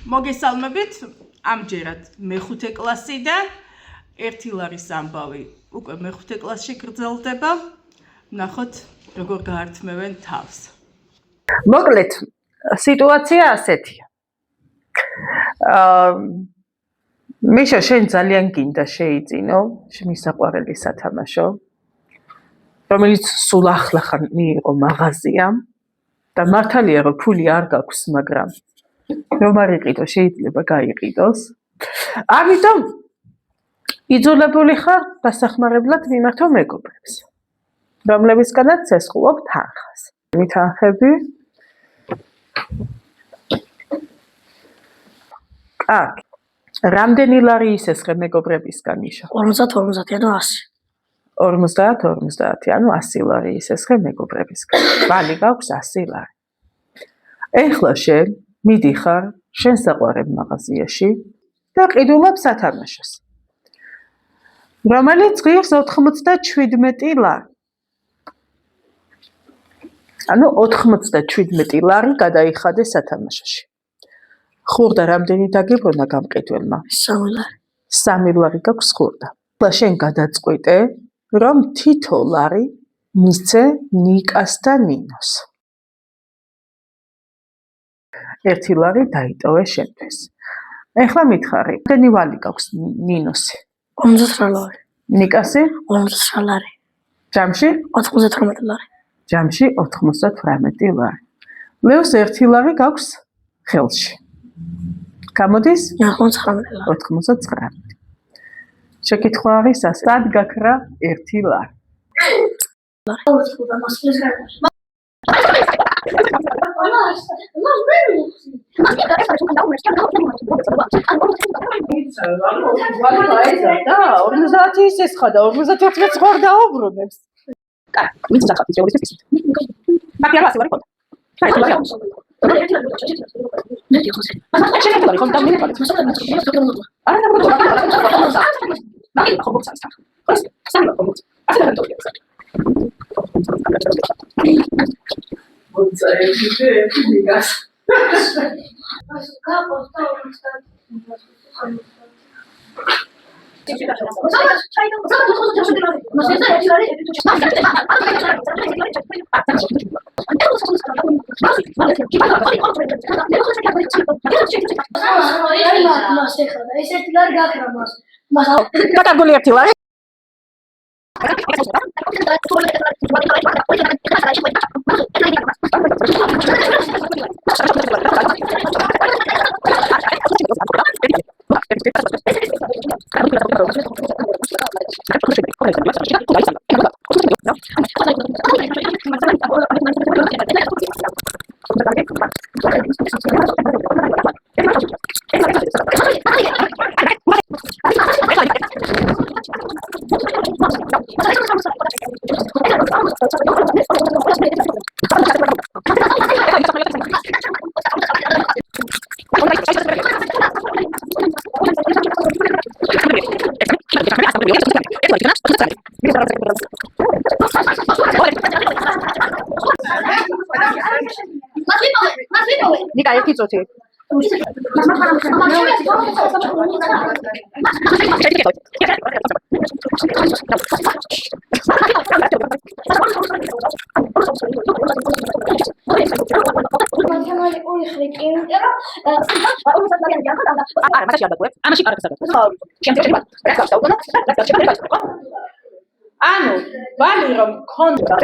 მოგესალმებით, ამჯერად მეხუთე კლასი და 1 ლარის ამბავი უკვე მეხუთე კლასში გრძელდება. ნახოთ, როგორ გაართმევენ თავს. მოკლედ, სიტუაცია ასეთია. მიშა, შენ ძალიან გინდა შეიძინო მისაყვარელი სათამაშო, რომელიც სულ ახლახან მიიღო მაღაზიამ და მართალია რომ ფული არ გაქვს, მაგრამ რომ არ იყიდო, შეიძლება გაიყიდოს. ამიტომ იძულებული ხარ დასახმარებლად მიმართო მეგობრებს, რომლებისგანაც ესხულობ თანხას. თანხები კარგი. რამდენი ლარი ისესხე მეგობრებისგან იშა? 50 ანუ 100. 50 ანუ 100 ლარი ისესხე მეგობრებისგან. ბალი გაქვს 100 ლარი. ეხლა შენ მიდიხარ შენ საყვარელ მაღაზიაში და ყიდულობ სათამაშოს, რომელიც ღირს 97 ლარი. ანუ 97 ლარი გადაიხადე სათამაშოში. ხურდა რამდენი დაგიბრუნა გამყიდველმა? 3 ლარი. 3 ლარი გაქვს ხურდა. ახლა შენ გადაწყვიტე, რომ თითო ლარი მისცე ნიკას და ნინოს. 1 ლარი დაიტოვე შენთვის. ეხლა მითხარი, რამდენი ვალი გაქვს ნინოსი? 59 ლარი. ნიკასი? 59 ლარი. ჯამში? 98 ლარი. ჯამში 98 ლარი. ლევს 1 ლარი გაქვს ხელში. გამოდის? 99 ლარი. 99. შეკითხვა არის ასე, სად გაქრა 1 ლარი? და 50 ისესხა და 51 ხარ დაუბრუნებს. კარგი, ვინც სახალხო შეუძლებს ისიც. მაგ არა 100 ლარი ხონდა. გაკარგული 1 ლარი. ნიკა, ერთი წუთი. ანუ ბალი რომ ქონდა